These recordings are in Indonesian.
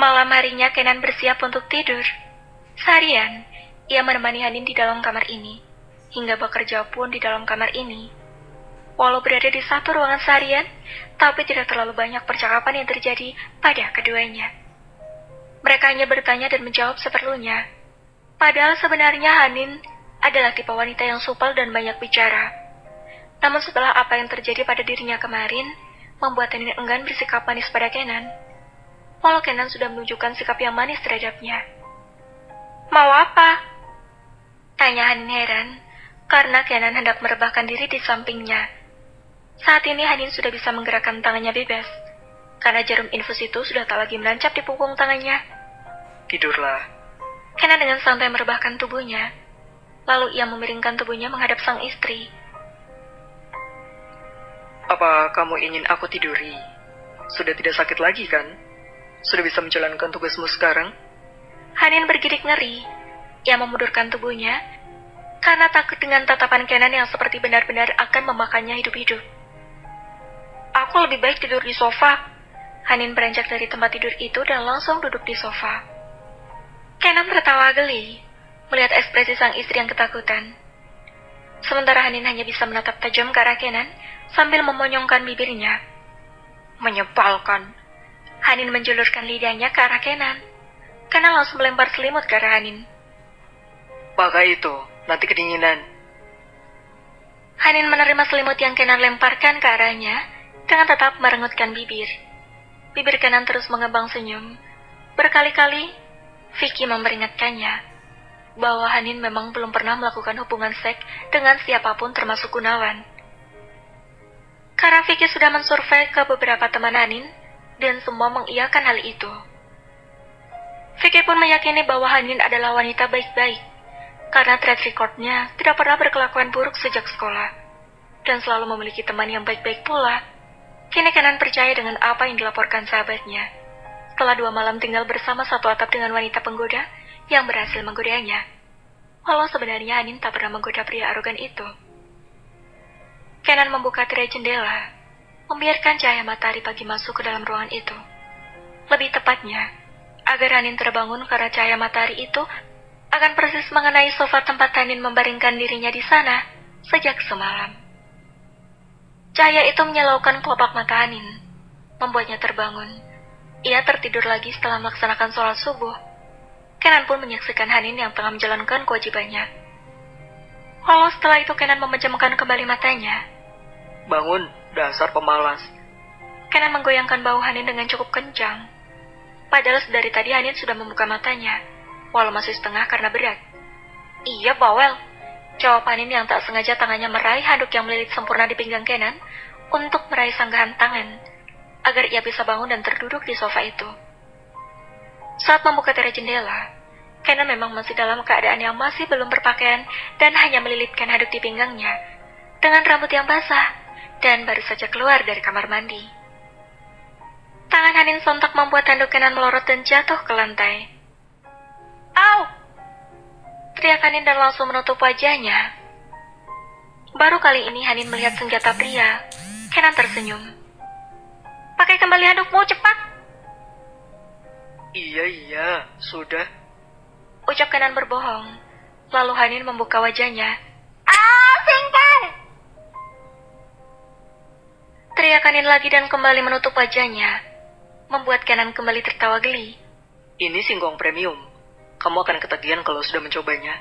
Malam harinya Kenan bersiap untuk tidur. Seharian, ia menemani Hanin di dalam kamar ini, hingga bekerja pun di dalam kamar ini. Walau berada di satu ruangan seharian, tapi tidak terlalu banyak percakapan yang terjadi pada keduanya. Mereka hanya bertanya dan menjawab seperlunya. Padahal sebenarnya Hanin adalah tipe wanita yang supel dan banyak bicara. Namun setelah apa yang terjadi pada dirinya kemarin, membuat Hanin enggan bersikap manis pada Kenan. Walau Kenan sudah menunjukkan sikap yang manis terhadapnya. "Mau apa?" tanya Hanin heran, karena Kenan hendak merebahkan diri di sampingnya. Saat ini Hanin sudah bisa menggerakkan tangannya bebas, karena jarum infus itu sudah tak lagi menancap di punggung tangannya. "Tidurlah." Kenan dengan santai merebahkan tubuhnya, lalu ia memiringkan tubuhnya menghadap sang istri. "Apa kamu ingin aku tiduri? Sudah tidak sakit lagi kan? Sudah bisa menjalankan tugasmu sekarang?" Hanin bergidik ngeri. Ia memundurkan tubuhnya, karena takut dengan tatapan Kenan yang seperti benar-benar akan memakannya hidup-hidup. "Aku lebih baik tidur di sofa." Hanin beranjak dari tempat tidur itu dan langsung duduk di sofa. Kenan tertawa geli, melihat ekspresi sang istri yang ketakutan. Sementara Hanin hanya bisa menatap tajam ke arah Kenan, sambil memonyongkan bibirnya. "Menyebalkan." Hanin menjulurkan lidahnya ke arah Kenan. Kenan langsung melempar selimut ke arah Hanin. "Pakai itu, nanti kedinginan." Hanin menerima selimut yang Kenan lemparkan ke arahnya, dengan tetap merengutkan bibir. Bibir Kenan terus mengembang senyum. Berkali-kali, Vicky memperingatkannya bahwa Hanin memang belum pernah melakukan hubungan seks dengan siapapun termasuk Gunawan. Karena Vicky sudah mensurvei ke beberapa teman Hanin, dan semua mengiyakan hal itu. Vicky pun meyakini bahwa Hanin adalah wanita baik-baik, karena track recordnya tidak pernah berkelakuan buruk sejak sekolah, dan selalu memiliki teman yang baik-baik pula. Kini Kenan percaya dengan apa yang dilaporkan sahabatnya. Setelah 2 malam tinggal bersama satu atap dengan wanita penggoda yang berhasil menggodanya. Walau sebenarnya Hanin tak pernah menggoda pria arogan itu. Kenan membuka tirai jendela, membiarkan cahaya matahari pagi masuk ke dalam ruangan itu. Lebih tepatnya, agar Hanin terbangun karena cahaya matahari itu akan persis mengenai sofa tempat Hanin membaringkan dirinya di sana sejak semalam. Cahaya itu menyilaukan kelopak mata Hanin, membuatnya terbangun. Ia tertidur lagi setelah melaksanakan sholat subuh. Kenan pun menyaksikan Hanin yang tengah menjalankan kewajibannya. Walau setelah itu Kenan memejamkan kembali matanya. "Bangun, dasar pemalas." Kenan menggoyangkan bahu Hanin dengan cukup kencang. Padahal dari tadi Hanin sudah membuka matanya, walau masih setengah karena berat. "Iya, bawel." Jawab Hanin yang tak sengaja tangannya meraih handuk yang melilit sempurna di pinggang Kenan untuk meraih sanggahan tangan, agar ia bisa bangun dan terduduk di sofa itu. Saat membuka tirai jendela, Kenan memang masih dalam keadaan yang masih belum berpakaian dan hanya melilitkan handuk di pinggangnya, dengan rambut yang basah, dan baru saja keluar dari kamar mandi. Tangan Hanin sontak membuat handuk Kenan melorot dan jatuh ke lantai. "Au!" teriak Hanin dan langsung menutup wajahnya. Baru kali ini Hanin melihat senjata pria. Kenan tersenyum. "Pakai kembali handukmu, cepat!" Iya, sudah." Ucap Kenan berbohong. Lalu Hanin membuka wajahnya. Singkong! Teriak Hanin lagi dan kembali menutup wajahnya, membuat Kenan kembali tertawa geli. "Ini singkong premium. Kamu akan ketagihan kalau sudah mencobanya."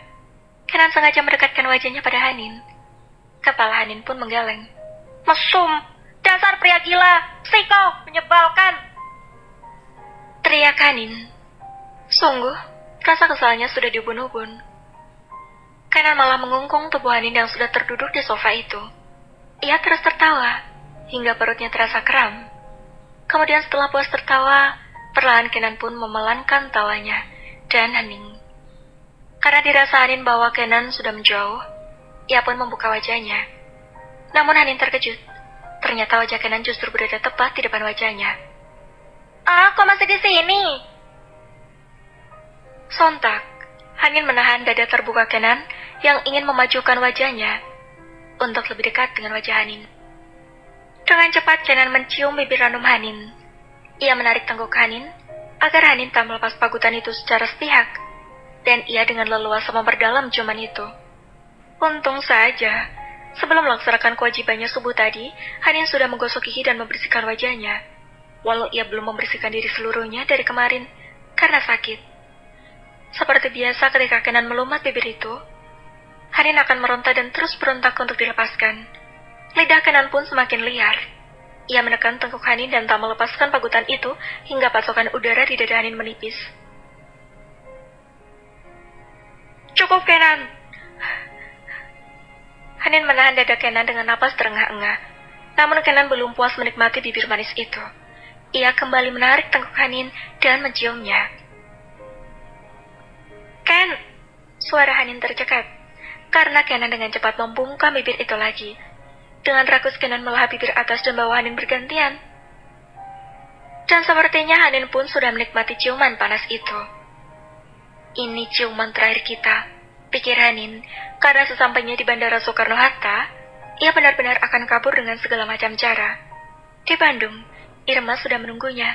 Kenan sengaja mendekatkan wajahnya pada Hanin. Kepala Hanin pun menggeleng. "Mesum! Dasar pria gila! Psiko! Menyebalkan!" teriak Hanin. Sungguh, rasa kesalnya sudah diubun-ubun. Kenan malah mengungkung tubuh Hanin yang sudah terduduk di sofa itu. Ia terus tertawa, hingga perutnya terasa kram. Kemudian setelah puas tertawa, perlahan Kenan pun memelankan tawanya, dan hening. Karena dirasa Hanin bahwa Kenan sudah menjauh, ia pun membuka wajahnya. Namun Hanin terkejut. Ternyata wajah Kenan justru berada tepat di depan wajahnya. "Kok masih di sini?" Sontak, Hanin menahan dada terbuka Kenan yang ingin memajukan wajahnya untuk lebih dekat dengan wajah Hanin. Dengan cepat Kenan mencium bibir ranum Hanin. Ia menarik tenggok Hanin agar Hanin tak melepas pagutan itu secara sepihak, dan ia dengan leluasa memperdalam ciuman itu. Untung saja, sebelum melaksanakan kewajibannya subuh tadi, Hanin sudah menggosok gigi dan membersihkan wajahnya, walau ia belum membersihkan diri seluruhnya dari kemarin karena sakit. Seperti biasa ketika Kenan melumat bibir itu, Hanin akan meronta dan terus berontak untuk dilepaskan. Lidah Kenan pun semakin liar. Ia menekan tengkuk Hanin dan tak melepaskan pagutan itu hingga pasokan udara di dada Hanin menipis. Cukup, Kenan! Hanin menahan dada Kenan dengan napas terengah-engah. Namun Kenan belum puas menikmati bibir manis itu. Ia kembali menarik tengkuk Hanin dan menciumnya. Ken! Suara Hanin tercekat, karena Kenan dengan cepat membungkam bibir itu lagi. Dengan rakus Kenan melahap bibir atas dan bawah Hanin bergantian. Dan sepertinya Hanin pun sudah menikmati ciuman panas itu. Ini ciuman terakhir kita, pikir Hanin, karena sesampainya di Bandara Soekarno-Hatta, ia benar-benar akan kabur dengan segala macam cara. Di Bandung, Irma sudah menunggunya.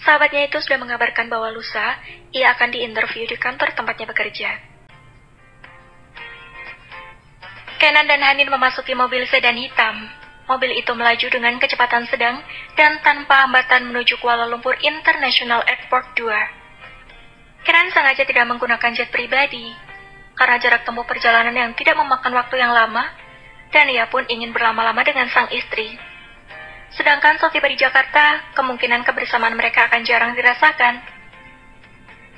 Sahabatnya itu sudah mengabarkan bahwa lusa, ia akan diinterview di kantor tempatnya bekerja. Kenan dan Hanin memasuki mobil sedan hitam. Mobil itu melaju dengan kecepatan sedang dan tanpa hambatan menuju Kuala Lumpur International Airport 2. Kenan sengaja tidak menggunakan jet pribadi, karena jarak tempuh perjalanan yang tidak memakan waktu yang lama, dan ia pun ingin berlama-lama dengan sang istri. Sedangkan setiba di Jakarta, kemungkinan kebersamaan mereka akan jarang dirasakan.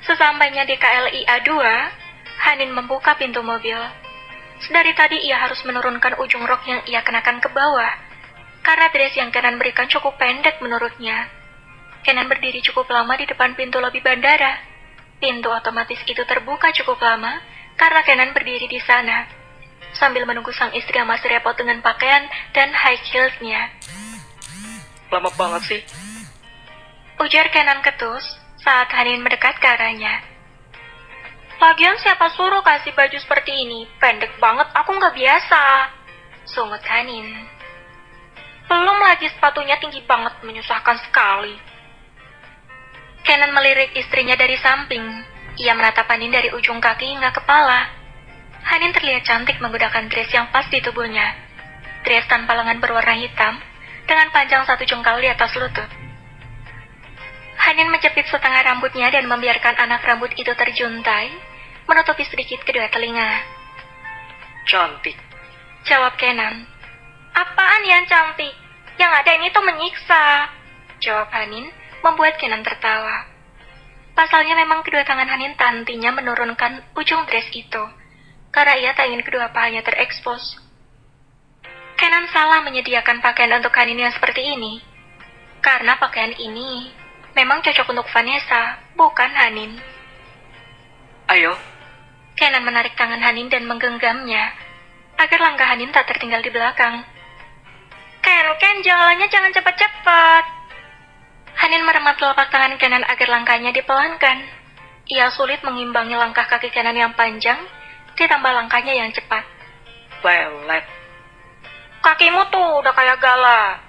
Sesampainya di KLIA 2, Hanin membuka pintu mobil. Sedari tadi ia harus menurunkan ujung rok yang ia kenakan ke bawah, karena dress yang Kenan berikan cukup pendek menurutnya. Kenan berdiri cukup lama di depan pintu lobi bandara. Pintu otomatis itu terbuka cukup lama, karena Kenan berdiri di sana, sambil menunggu sang istri yang masih repot dengan pakaian dan high heels-nya. Lama banget sih. Ujar Kenan ketus saat Hanin mendekat ke arahnya. Lagian siapa suruh kasih baju seperti ini? Pendek banget, aku nggak biasa. Sungut Hanin. Belum lagi sepatunya tinggi banget, menyusahkan sekali. Kenan melirik istrinya dari samping. Ia menatap Hanin dari ujung kaki hingga kepala. Hanin terlihat cantik menggunakan dress yang pas di tubuhnya. Dress tanpa lengan berwarna hitam, dengan panjang satu jengkal di atas lutut. Hanin menjepit setengah rambutnya dan membiarkan anak rambut itu terjuntai, menutupi sedikit kedua telinga. Cantik, jawab Kenan. Apaan yang cantik? Yang ada ini tuh menyiksa, jawab Hanin, membuat Kenan tertawa. Pasalnya memang kedua tangan Hanin tantinya menurunkan ujung dress itu, karena ia tak ingin kedua pahanya terekspos. Kenan salah menyediakan pakaian untuk Hanin yang seperti ini, karena pakaian ini memang cocok untuk Vanessa, bukan Hanin. Ayo. Kenan menarik tangan Hanin dan menggenggamnya, agar langkah Hanin tak tertinggal di belakang. Ken, jalannya jangan cepat-cepat. Hanin meremat telapak tangan Kenan agar langkahnya dipelankan. Ia sulit mengimbangi langkah kaki Kenan yang panjang, ditambah langkahnya yang cepat. Lelet. Kakimu tuh udah kayak gala,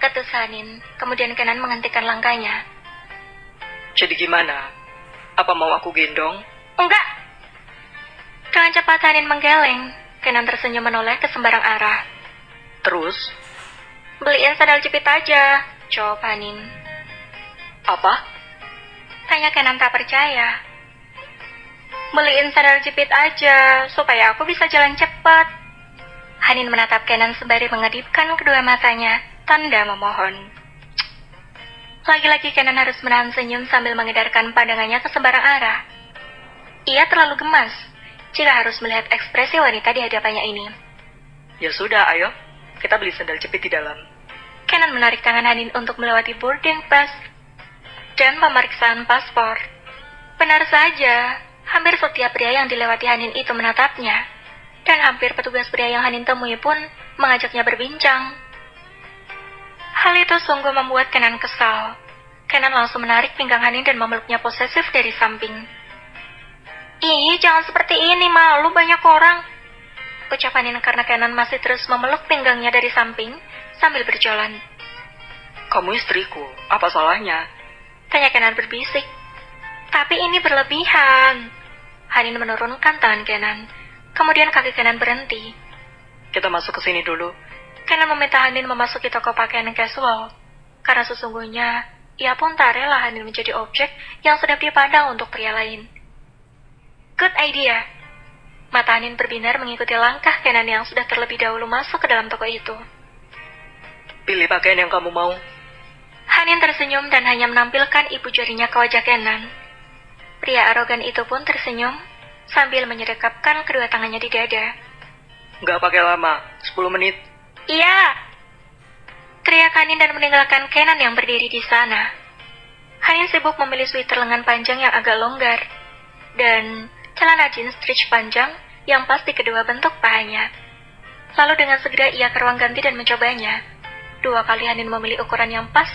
ketus Hanin. Kemudian Kenan menghentikan langkahnya. Jadi gimana? Apa mau aku gendong? Enggak. Dengan cepat Hanin menggeleng. Kenan tersenyum menoleh ke sembarang arah. Terus? Beliin sandal jepit aja, jawab Hanin. Apa? Tanya Kenan tak percaya. Beliin sandal jepit aja, supaya aku bisa jalan cepat. Hanin menatap Kenan sembari mengedipkan kedua matanya, tanda memohon. Lagi-lagi Kenan harus menahan senyum sambil mengedarkan pandangannya ke sembarang arah. Ia terlalu gemas jika harus melihat ekspresi wanita di hadapannya ini. Ya sudah, ayo. Kita beli sandal jepit di dalam. Kenan menarik tangan Hanin untuk melewati boarding pass dan pemeriksaan paspor. Benar saja, hampir setiap pria yang dilewati Hanin itu menatapnya, dan hampir petugas pria yang Hanin temui pun mengajaknya berbincang. Hal itu sungguh membuat Kenan kesal. Kenan langsung menarik pinggang Hanin dan memeluknya posesif dari samping. Ih, jangan seperti ini, malu banyak orang, ucap Hanin karena Kenan masih terus memeluk pinggangnya dari samping sambil berjalan. Kamu istriku, apa salahnya? Tanya Kenan berbisik. Tapi ini berlebihan. Hanin menurunkan tangan Kenan. Kemudian kaki Kenan berhenti. Kita masuk ke sini dulu. Kenan meminta Hanin memasuki toko pakaian casual. Karena sesungguhnya, ia pun tak rela Hanin menjadi objek yang sedap dipandang untuk pria lain. Good idea. Mata Hanin berbinar mengikuti langkah Kenan yang sudah terlebih dahulu masuk ke dalam toko itu. Pilih pakaian yang kamu mau. Hanin tersenyum dan hanya menampilkan ibu jarinya ke wajah Kenan. Pria arogan itu pun tersenyum sambil menyedekapkan kedua tangannya di dada. Nggak pakai lama, 10 menit. Iya. Teriak Hanin dan meninggalkan Kenan yang berdiri di sana. Hanin sibuk memilih sweater lengan panjang yang agak longgar dan celana jeans stretch panjang yang pas di kedua bentuk pahanya. Lalu dengan segera ia ke ruang ganti dan mencobanya. 2 kali Hanin memilih ukuran yang pas.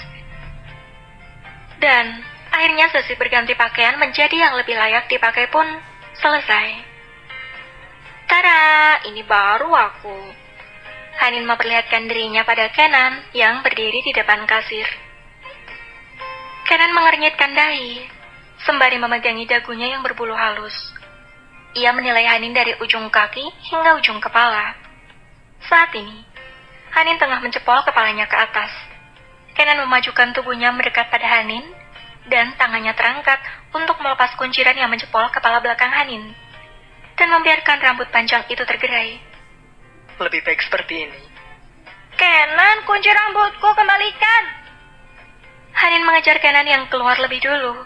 Dan akhirnya sesi berganti pakaian menjadi yang lebih layak dipakai pun selesai. Tada, ini baru aku. Hanin memperlihatkan dirinya pada Kenan yang berdiri di depan kasir. Kenan mengernyitkan dahi, sembari memegangi dagunya yang berbulu halus. Ia menilai Hanin dari ujung kaki hingga ujung kepala. Saat ini, Hanin tengah mencepol kepalanya ke atas. Kenan memajukan tubuhnya mendekat pada Hanin, dan tangannya terangkat untuk melepas kunciran yang menjepol kepala belakang Hanin, dan membiarkan rambut panjang itu tergerai. Lebih baik seperti ini. Kenan, kunci rambutku kembalikan! Hanin mengejar Kenan yang keluar lebih dulu.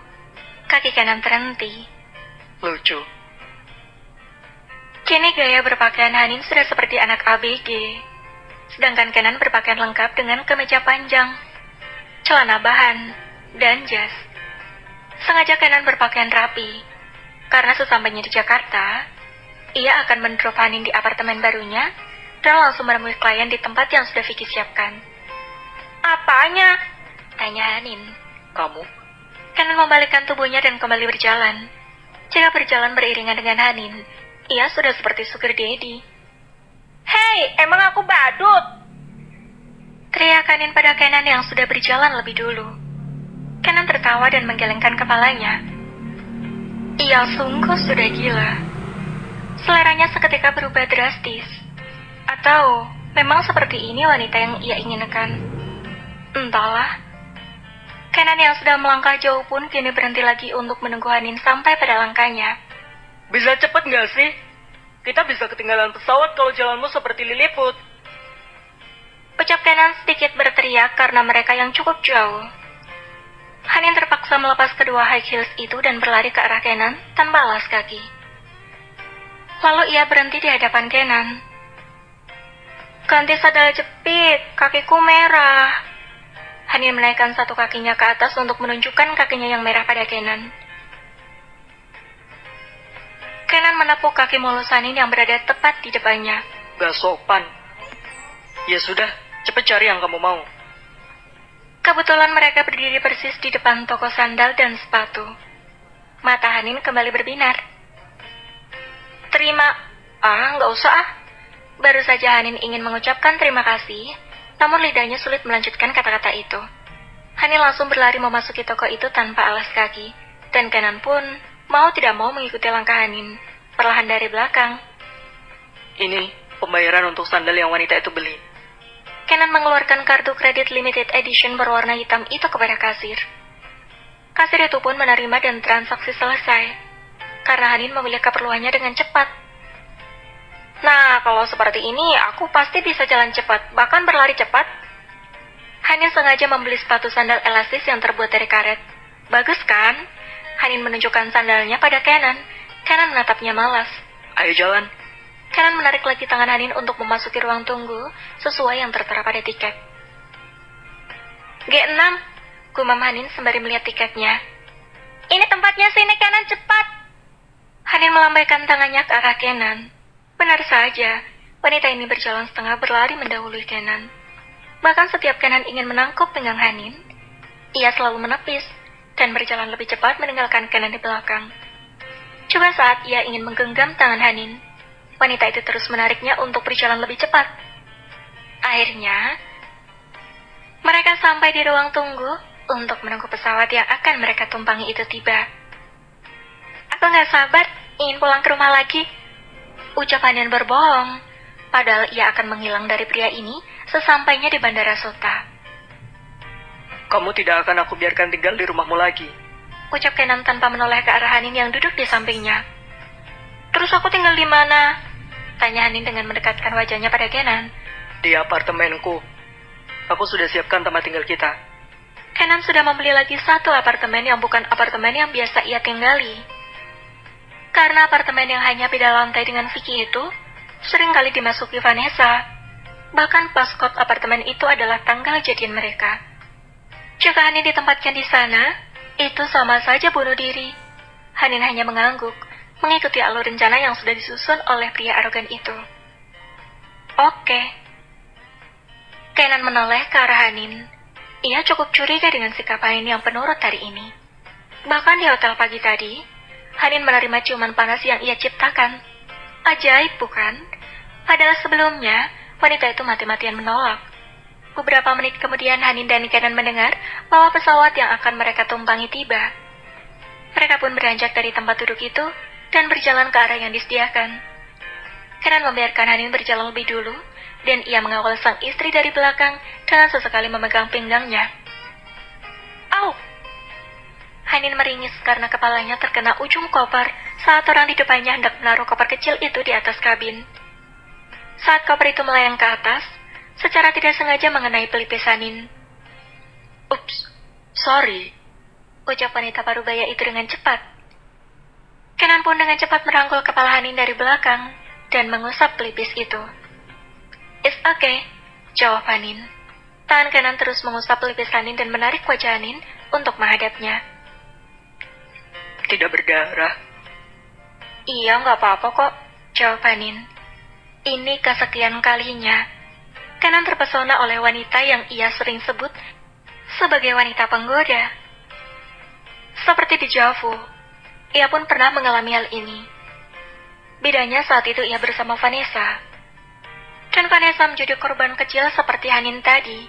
Kaki Kenan terhenti. Lucu. Kini gaya berpakaian Hanin sudah seperti anak ABG. Sedangkan Kenan berpakaian lengkap dengan kemeja panjang, celana bahan, dan jas. Sengaja Kenan berpakaian rapi, karena sesampainya di Jakarta, ia akan mendrop Hanin di apartemen barunya dan langsung menemui klien di tempat yang sudah Vicky siapkan. Apanya? Tanya Hanin. Kamu? Kenan membalikkan tubuhnya dan kembali berjalan. Jika berjalan beriringan dengan Hanin, ia sudah seperti sugar daddy. Hei, emang aku badut? Teriak Hanin pada Kenan yang sudah berjalan lebih dulu. Kenan tertawa dan menggelengkan kepalanya. Ia sungguh sudah gila. Seleranya seketika berubah drastis. Atau memang seperti ini wanita yang ia inginkan? Entahlah. Kenan yang sudah melangkah jauh pun kini berhenti lagi untuk menunggu Hanin sampai pada langkahnya. Bisa cepet nggak sih? Kita bisa ketinggalan pesawat kalau jalanmu seperti Lilliput. Ucap Kenan sedikit berteriak karena mereka yang cukup jauh. Hanin terpaksa melepas kedua high heels itu dan berlari ke arah Kenan tanpa alas kaki. Lalu ia berhenti di hadapan Kenan. Ganti sandal jepit, kakiku merah. Hanin menaikkan satu kakinya ke atas untuk menunjukkan kakinya yang merah pada Kenan. Kenan menepuk kaki mulus Hanin yang berada tepat di depannya. Gak sopan. Ya sudah, cepet cari yang kamu mau. Kebetulan mereka berdiri persis di depan toko sandal dan sepatu. Mata Hanin kembali berbinar. Terima. Nggak usah ah. Baru saja Hanin ingin mengucapkan terima kasih, namun lidahnya sulit melanjutkan kata-kata itu. Hanin langsung berlari memasuki toko itu tanpa alas kaki, dan Kenan pun mau tidak mau mengikuti langkah Hanin, perlahan dari belakang. Ini pembayaran untuk sandal yang wanita itu beli. Kenan mengeluarkan kartu kredit limited edition berwarna hitam itu kepada kasir. Kasir itu pun menerima dan transaksi selesai, karena Hanin memilih keperluannya dengan cepat. Nah, kalau seperti ini, aku pasti bisa jalan cepat, bahkan berlari cepat. Hanin sengaja membeli sepatu sandal elastis yang terbuat dari karet. Bagus kan? Hanin menunjukkan sandalnya pada Kenan. Kenan menatapnya malas. Ayo jalan. Kenan menarik lagi tangan Hanin untuk memasuki ruang tunggu sesuai yang tertera pada tiket. G6, gumam Hanin sembari melihat tiketnya. Ini tempatnya sini, Kenan, cepat. Hanin melambaikan tangannya ke arah Kenan. Benar saja, wanita ini berjalan setengah berlari mendahului Kenan. Bahkan setiap Kenan ingin menangkap pinggang Hanin, ia selalu menepis dan berjalan lebih cepat meninggalkan Kenan di belakang. Coba saat ia ingin menggenggam tangan Hanin, wanita itu terus menariknya untuk berjalan lebih cepat. Akhirnya, mereka sampai di ruang tunggu untuk menunggu pesawat yang akan mereka tumpangi itu tiba. Aku gak sabar, ingin pulang ke rumah lagi. Ucap Hanin berbohong, padahal ia akan menghilang dari pria ini sesampainya di Bandara Sota. Kamu tidak akan aku biarkan tinggal di rumahmu lagi. Ucap Kenan tanpa menoleh ke arah Hanin yang duduk di sampingnya. Terus aku tinggal di mana? Tanya Hanin dengan mendekatkan wajahnya pada Kenan. Di apartemenku. Aku sudah siapkan tempat tinggal kita. Kenan sudah membeli lagi satu apartemen yang bukan apartemen yang biasa ia tinggali. Karena apartemen yang hanya beda lantai dengan Vicky itu sering kali dimasuki Vanessa. Bahkan paskot apartemen itu adalah tanggal jadian mereka. Jika Hanin ditempatkan di sana, itu sama saja bunuh diri. Hanin hanya mengangguk, mengikuti alur rencana yang sudah disusun oleh pria arogan itu. Oke. Kenan menoleh ke arah Hanin. Ia cukup curiga dengan sikap Hanin yang penurut hari ini. Bahkan di hotel pagi tadi, Hanin menerima ciuman panas yang ia ciptakan. Ajaib, bukan? Padahal sebelumnya, wanita itu mati-matian menolak. Beberapa menit kemudian Hanin dan Kenan mendengar bahwa pesawat yang akan mereka tumpangi tiba. Mereka pun beranjak dari tempat duduk itu dan berjalan ke arah yang disediakan. Kenan membiarkan Hanin berjalan lebih dulu, dan ia mengawal sang istri dari belakang dengan sesekali memegang pinggangnya. Au! Hanin meringis karena kepalanya terkena ujung koper saat orang di depannya hendak menaruh koper kecil itu di atas kabin. Saat koper itu melayang ke atas, secara tidak sengaja mengenai pelipis Hanin. Ups, sorry. Ucap wanita parubaya itu dengan cepat. Kenan pun dengan cepat merangkul kepala Hanin dari belakang dan mengusap pelipis itu. It's okay, jawab Hanin. Tangan Kenan terus mengusap pelipis Hanin dan menarik wajah Hanin untuk menghadapnya. Tidak berdarah. Iya, nggak apa-apa kok, jawab Hanin. Ini kesekian kalinya. Kenan terpesona oleh wanita yang ia sering sebut sebagai wanita penggoda. Seperti di Javu, ia pun pernah mengalami hal ini. Bedanya saat itu ia bersama Vanessa. Dan Vanessa menjadi korban kecil seperti Hanin tadi.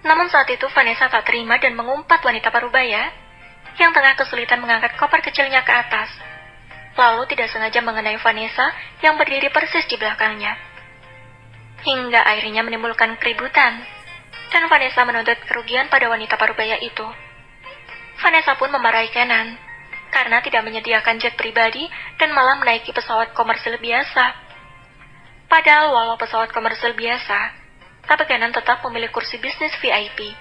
Namun saat itu Vanessa tak terima dan mengumpat wanita parubaya yang tengah kesulitan mengangkat koper kecilnya ke atas. Lalu tidak sengaja mengenai Vanessa yang berdiri persis di belakangnya. Hingga akhirnya menimbulkan keributan, dan Vanessa menuntut kerugian pada wanita parubaya itu. Vanessa pun memarahi Kenan, karena tidak menyediakan jet pribadi dan malah menaiki pesawat komersil biasa. Padahal walau pesawat komersil biasa, tapi Kenan tetap memilih kursi bisnis VIP,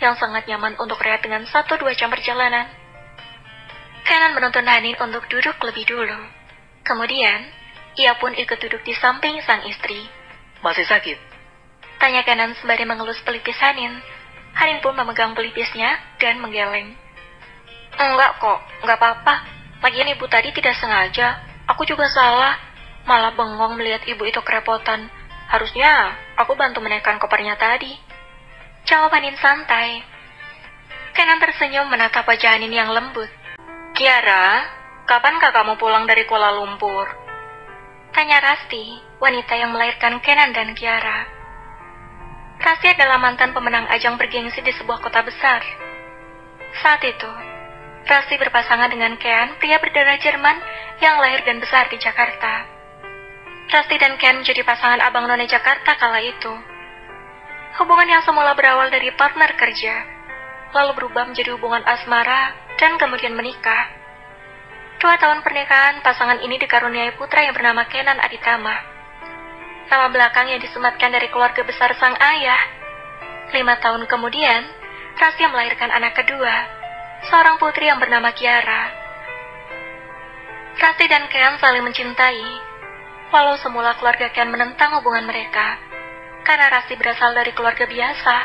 yang sangat nyaman untuk rehat dengan 1-2 jam perjalanan. Kenan menuntun Hanin untuk duduk lebih dulu. Kemudian, ia pun ikut duduk di samping sang istri. Masih sakit? Tanya Kenan sembari mengelus pelipis Hanin. Hanin pun memegang pelipisnya dan menggeleng. Enggak kok, enggak apa-apa. Lagian ibu tadi tidak sengaja. Aku juga salah. Malah bengong melihat ibu itu kerepotan. Harusnya aku bantu menaikkan kopernya tadi. Jawab Hanin santai. Kenan tersenyum menatap wajah Hanin yang lembut. Kiara, kapankah kamu pulang dari Kuala Lumpur? Tanya Rasti, wanita yang melahirkan Kenan dan Kiara. Rasti adalah mantan pemenang ajang bergengsi di sebuah kota besar. Saat itu, Rasti berpasangan dengan Kean, pria berdarah Jerman yang lahir dan besar di Jakarta. Rasti dan Kean menjadi pasangan abang none Jakarta kala itu. Hubungan yang semula berawal dari partner kerja, lalu berubah menjadi hubungan asmara dan kemudian menikah. 2 tahun pernikahan, pasangan ini dikaruniai putra yang bernama Kenan Aditama. Nama belakang yang disematkan dari keluarga besar sang ayah. 5 tahun kemudian, Rasti melahirkan anak kedua, seorang putri yang bernama Kiara. Rasti dan Kean saling mencintai, walau semula keluarga Kean menentang hubungan mereka, karena Rasti berasal dari keluarga biasa.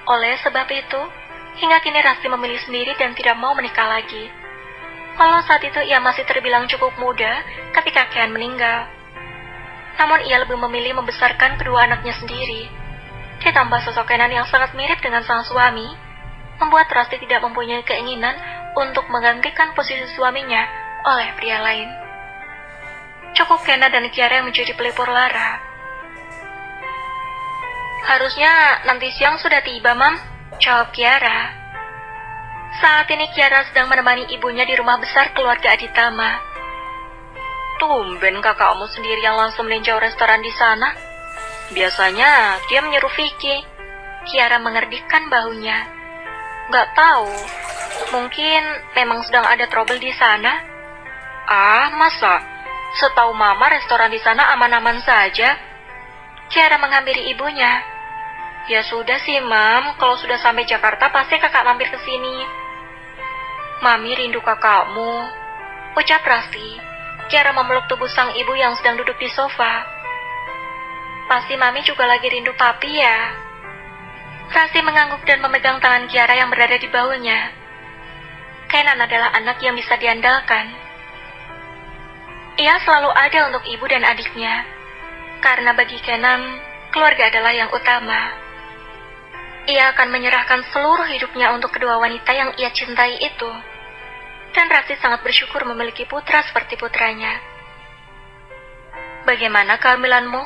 Oleh sebab itu, hingga kini Rasti memilih sendiri dan tidak mau menikah lagi. Walau saat itu ia masih terbilang cukup muda ketika Kean meninggal. Namun ia lebih memilih membesarkan kedua anaknya sendiri. Ditambah sosok Kenan yang sangat mirip dengan sang suami, membuat Rasti tidak mempunyai keinginan untuk menggantikan posisi suaminya oleh pria lain. Cukup Kenan dan Kiara yang menjadi pelipur lara. Harusnya nanti siang sudah tiba, Mam, jawab Kiara. Saat ini Kiara sedang menemani ibunya di rumah besar keluarga Aditama. Tumben kakakmu sendiri yang langsung meninjau restoran di sana. Biasanya dia menyuruh Vicky. Kiara mengerdikan bahunya. Gak tahu, mungkin memang sedang ada trouble di sana. Ah, masa? Setahu mama restoran di sana aman-aman saja. Kiara menghampiri ibunya. Ya sudah sih, Mam. Kalau sudah sampai Jakarta pasti kakak mampir ke sini. Mami rindu kakakmu, ucap Rasti. Kiara memeluk tubuh sang ibu yang sedang duduk di sofa. Pasti Mami juga lagi rindu papi ya. Rasti mengangguk dan memegang tangan Kiara yang berada di bahunya. Kenan adalah anak yang bisa diandalkan. Ia selalu ada untuk ibu dan adiknya. Karena bagi Kenan, keluarga adalah yang utama. Ia akan menyerahkan seluruh hidupnya untuk kedua wanita yang ia cintai itu. Dan Rasti sangat bersyukur memiliki putra seperti putranya. Bagaimana kehamilanmu?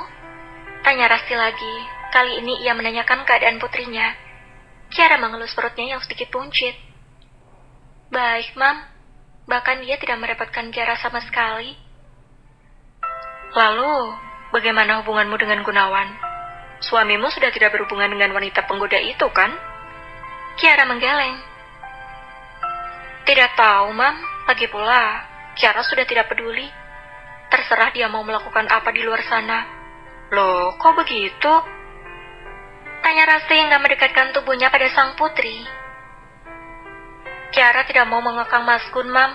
Tanya Rasti lagi. Kali ini ia menanyakan keadaan putrinya. Kiara mengelus perutnya yang sedikit buncit. Baik, Mam. Bahkan dia tidak merepotkan Kiara sama sekali. Lalu, bagaimana hubunganmu dengan Gunawan? Suamimu sudah tidak berhubungan dengan wanita penggoda itu, kan? Kiara menggeleng. Tidak tahu, Mam. Lagi pula, Kiara sudah tidak peduli. Terserah dia mau melakukan apa di luar sana. Loh, kok begitu? Tanya Rasti hingga mendekatkan tubuhnya pada sang putri. Kiara tidak mau mengekang Mas Gun, Mam.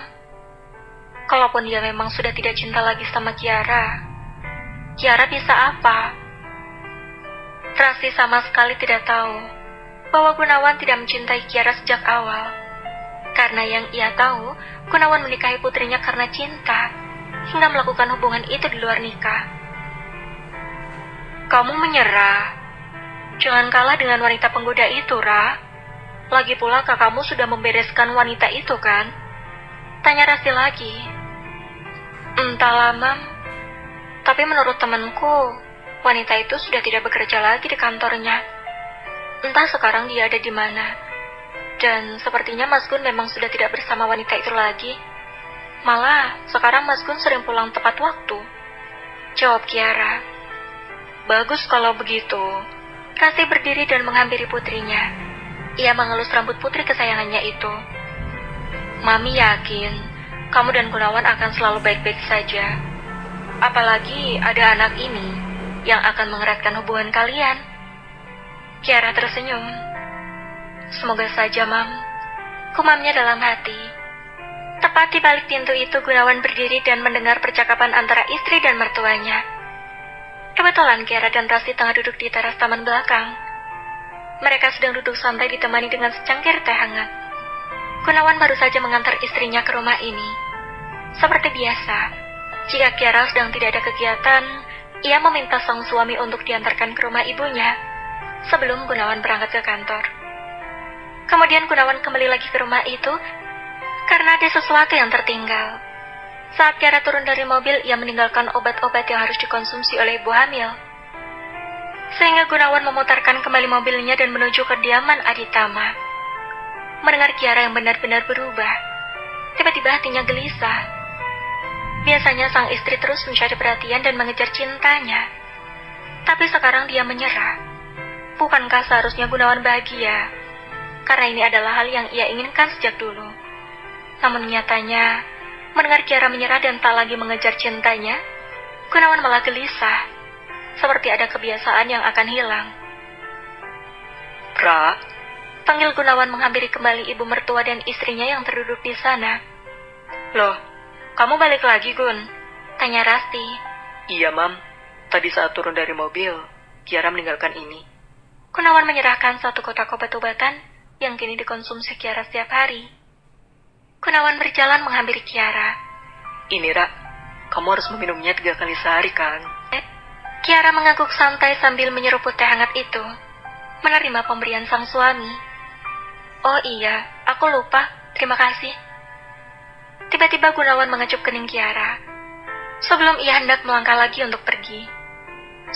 Kalaupun dia memang sudah tidak cinta lagi sama Kiara, Kiara bisa apa? Rasti sama sekali tidak tahu bahwa Gunawan tidak mencintai Kiara sejak awal. Karena yang ia tahu, Gunawan menikahi putrinya karena cinta, hingga melakukan hubungan itu di luar nikah. Kamu menyerah. Jangan kalah dengan wanita penggoda itu, Ra. Lagi pula kakakmu sudah membereskan wanita itu, kan? Tanya Rasti lagi. Entahlah, Mam. Tapi menurut temanku, wanita itu sudah tidak bekerja lagi di kantornya. Entah sekarang dia ada di mana. Dan sepertinya Mas Gun memang sudah tidak bersama wanita itu lagi. Malah, sekarang Mas Gun sering pulang tepat waktu. Jawab Kiara. Bagus kalau begitu. Rasti berdiri dan menghampiri putrinya. Ia mengelus rambut putri kesayangannya itu. Mami yakin, kamu dan Gunawan akan selalu baik-baik saja. Apalagi ada anak ini yang akan mengeratkan hubungan kalian. Kiara tersenyum. Semoga saja, Mam. Kumamnya dalam hati. Tepat di balik pintu itu, Gunawan berdiri dan mendengar percakapan antara istri dan mertuanya. Kebetulan Kiara dan Rasti tengah duduk di teras taman belakang. Mereka sedang duduk santai ditemani dengan secangkir teh hangat. Gunawan baru saja mengantar istrinya ke rumah ini. Seperti biasa, jika Kiara sedang tidak ada kegiatan, ia meminta sang suami untuk diantarkan ke rumah ibunya sebelum Gunawan berangkat ke kantor. Kemudian Gunawan kembali lagi ke rumah itu karena ada sesuatu yang tertinggal. Saat Kiara turun dari mobil, ia meninggalkan obat-obat yang harus dikonsumsi oleh ibu hamil. Sehingga Gunawan memutarkan kembali mobilnya dan menuju kediaman Aditama. Mendengar Kiara yang benar-benar berubah, tiba-tiba hatinya gelisah. Biasanya sang istri terus mencari perhatian dan mengejar cintanya. Tapi sekarang dia menyerah. Bukankah seharusnya Gunawan bahagia? Karena ini adalah hal yang ia inginkan sejak dulu. Namun nyatanya, mendengar Kiara menyerah dan tak lagi mengejar cintanya, Gunawan malah gelisah, seperti ada kebiasaan yang akan hilang. Ra, panggil Gunawan menghampiri kembali ibu mertua dan istrinya yang terduduk di sana. Loh, kamu balik lagi, Gun? Tanya Rasti. Iya, Mam. Tadi saat turun dari mobil, Kiara meninggalkan ini. Gunawan menyerahkan satu kotak obat-obatan yang kini dikonsumsi Kiara setiap hari. Gunawan berjalan menghampiri Kiara. Ini, Ra, kamu harus meminumnya 3 kali sehari, kan? Kiara mengangguk santai sambil menyeruput teh hangat itu, menerima pemberian sang suami. Oh iya, aku lupa. Terima kasih. Tiba-tiba Gunawan mengecup kening Kiara, sebelum ia hendak melangkah lagi untuk pergi.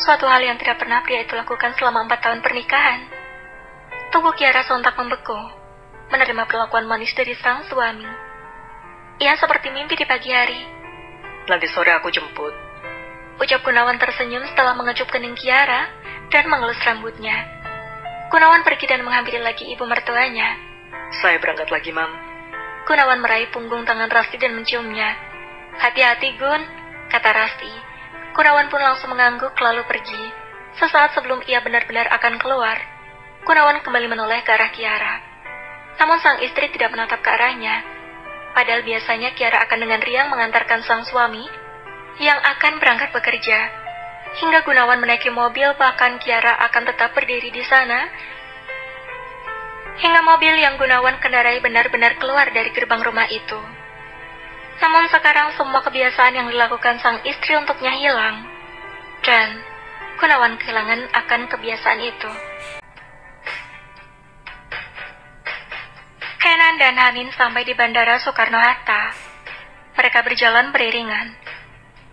Suatu hal yang tidak pernah pria itu lakukan selama 4 tahun pernikahan. Tubuh Kiara sontak membeku, menerima perlakuan manis dari sang suami. Ia seperti mimpi di pagi hari. Nanti sore aku jemput. Ucap Gunawan tersenyum setelah mengecup kening Kiara dan mengelus rambutnya. Gunawan pergi dan menghampiri lagi ibu mertuanya. Saya berangkat lagi, Mam. Gunawan meraih punggung tangan Rasti dan menciumnya. Hati-hati, Gun, kata Rasti. Gunawan pun langsung mengangguk lalu pergi. Sesaat sebelum ia benar-benar akan keluar, Gunawan kembali menoleh ke arah Kiara. Namun sang istri tidak menatap ke arahnya. Padahal biasanya Kiara akan dengan riang mengantarkan sang suami yang akan berangkat bekerja. Hingga Gunawan menaiki mobil, bahkan Kiara akan tetap berdiri di sana. Hingga mobil yang Gunawan kendarai benar-benar keluar dari gerbang rumah itu. Namun sekarang semua kebiasaan yang dilakukan sang istri untuknya hilang. Dan Gunawan kehilangan akan kebiasaan itu. Kenan dan Hanin sampai di Bandara Soekarno-Hatta. Mereka berjalan beriringan.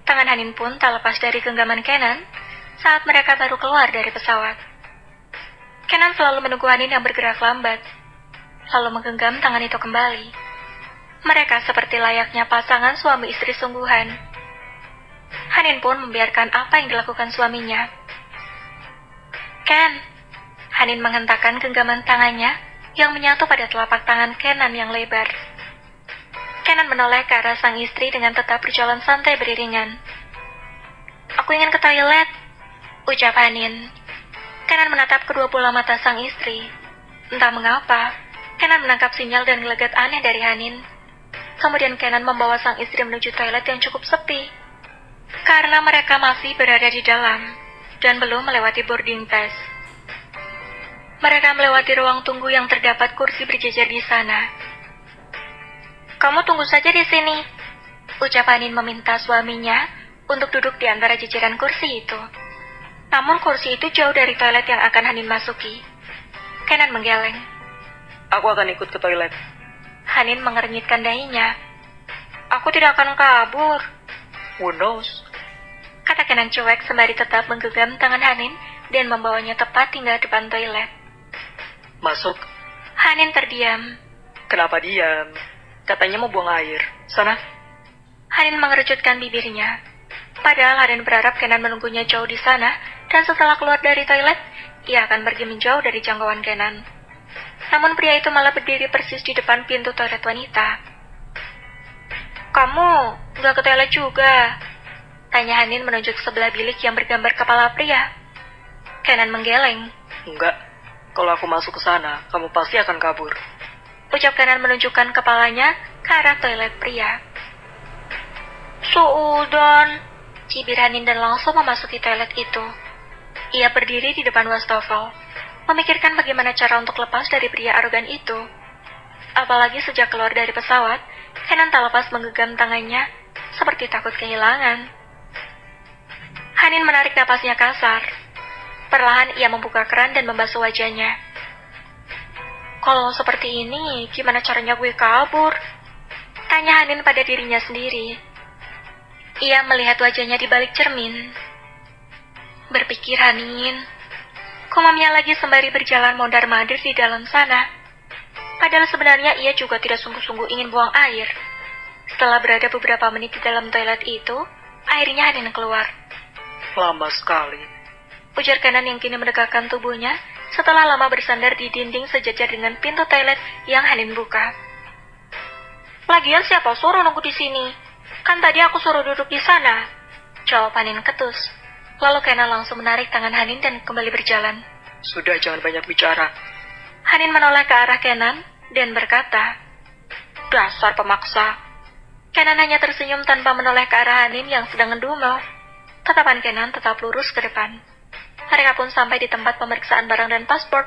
Tangan Hanin pun tak lepas dari genggaman Kenan saat mereka baru keluar dari pesawat. Kenan selalu menunggu Hanin yang bergerak lambat, lalu menggenggam tangan itu kembali. Mereka seperti layaknya pasangan suami istri sungguhan. Hanin pun membiarkan apa yang dilakukan suaminya. Ken, Hanin menghentakkan genggaman tangannya yang menyatu pada telapak tangan Kenan yang lebar. Kenan menoleh ke arah sang istri dengan tetap berjalan santai beriringan. Aku ingin ke toilet, ucap Hanin. Kenan menatap kedua bola mata sang istri. Entah mengapa, Kenan menangkap sinyal dan gelagat aneh dari Hanin. Kemudian Kenan membawa sang istri menuju toilet yang cukup sepi. Karena mereka masih berada di dalam dan belum melewati boarding pass. Mereka melewati ruang tunggu yang terdapat kursi berjejer di sana. Kamu tunggu saja di sini, ucap Hanin meminta suaminya untuk duduk di antara jejeran kursi itu. Namun kursi itu jauh dari toilet yang akan Hanin masuki. Kenan menggeleng. Aku akan ikut ke toilet. Hanin mengernyitkan dahinya. Aku tidak akan kabur. Who knows? Kata Kenan cuek sembari tetap menggenggam tangan Hanin dan membawanya tepat hingga depan toilet. Masuk. Hanin terdiam. Kenapa diam? Katanya mau buang air. Sana. Hanin mengerucutkan bibirnya. Padahal Hanin berharap Kenan menunggunya jauh di sana dan setelah keluar dari toilet, ia akan pergi menjauh dari jangkauan Kenan. Namun pria itu malah berdiri persis di depan pintu toilet wanita. Kamu nggak ke toilet juga? Tanya Hanin menunjuk sebelah bilik yang bergambar kepala pria. Kenan menggeleng. Enggak, kalau aku masuk ke sana, kamu pasti akan kabur. Ucap Kenan menunjukkan kepalanya ke arah toilet pria. Suudon, cibir Hanin dan langsung memasuki toilet itu. Ia berdiri di depan wastafel, memikirkan bagaimana cara untuk lepas dari pria arogan itu. Apalagi sejak keluar dari pesawat, Kenan tak lepas menggenggam tangannya, seperti takut kehilangan. Hanin menarik napasnya kasar. Perlahan ia membuka keran dan membasuh wajahnya. Kalau seperti ini, gimana caranya gue kabur? Tanya Hanin pada dirinya sendiri. Ia melihat wajahnya di balik cermin. Berpikir Hanin, komamnya lagi sembari berjalan mondar-mandir di dalam sana. Padahal sebenarnya ia juga tidak sungguh-sungguh ingin buang air. Setelah berada beberapa menit di dalam toilet itu, akhirnya Hanin keluar. Lama sekali, ujar Kenan yang kini mendekatkan tubuhnya setelah lama bersandar di dinding sejajar dengan pintu toilet yang Hanin buka. Lagian siapa suruh nunggu di sini? Kan tadi aku suruh duduk di sana. Jawab Hanin ketus. Lalu Kenan langsung menarik tangan Hanin dan kembali berjalan. Sudah, jangan banyak bicara. Hanin menoleh ke arah Kenan dan berkata, dasar pemaksa. Kenan hanya tersenyum tanpa menoleh ke arah Hanin yang sedang ngedumel. Tatapan Kenan tetap lurus ke depan. Mereka pun sampai di tempat pemeriksaan barang dan paspor.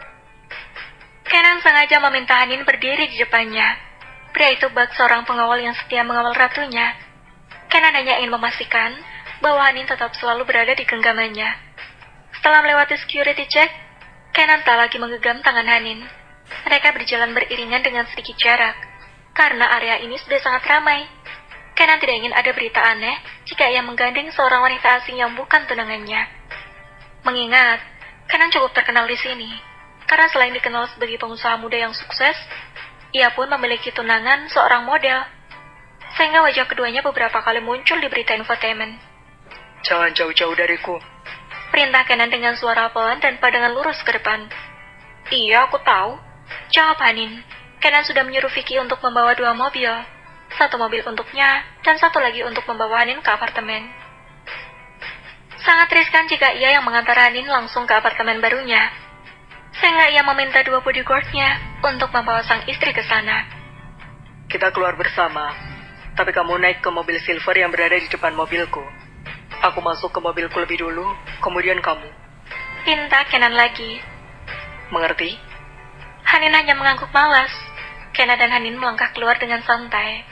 Kenan sengaja meminta Hanin berdiri di depannya. Pria itu bak seorang pengawal yang setia mengawal ratunya. Kenan hanya ingin memastikan bahwa Hanin tetap selalu berada di genggamannya. Setelah melewati security check, Kenan tak lagi menggenggam tangan Hanin. Mereka berjalan beriringan dengan sedikit jarak, karena area ini sudah sangat ramai. Kenan tidak ingin ada berita aneh jika ia menggandeng seorang wanita asing yang bukan tunangannya. Mengingat, Kenan cukup terkenal di sini, karena selain dikenal sebagai pengusaha muda yang sukses, ia pun memiliki tunangan seorang model. Sehingga wajah keduanya beberapa kali muncul di berita infotainment. Jangan jauh-jauh dariku, perintah Kenan dengan suara pelan dan pandangan lurus ke depan. Iya, aku tahu, jawab Hanin. Kenan sudah menyuruh Vicky untuk membawa 2 mobil. 1 mobil untuknya, dan 1 lagi untuk membawa Hanin ke apartemen. Sangat riskan jika ia yang mengantar Hanin langsung ke apartemen barunya. Sehingga ia meminta 2 bodyguard-nya untuk membawa sang istri ke sana. Kita keluar bersama, tapi kamu naik ke mobil silver yang berada di depan mobilku. Aku masuk ke mobilku lebih dulu, kemudian kamu. Pinta Kenan lagi. Mengerti? Hanin hanya mengangguk malas. Kenan dan Hanin melangkah keluar dengan santai.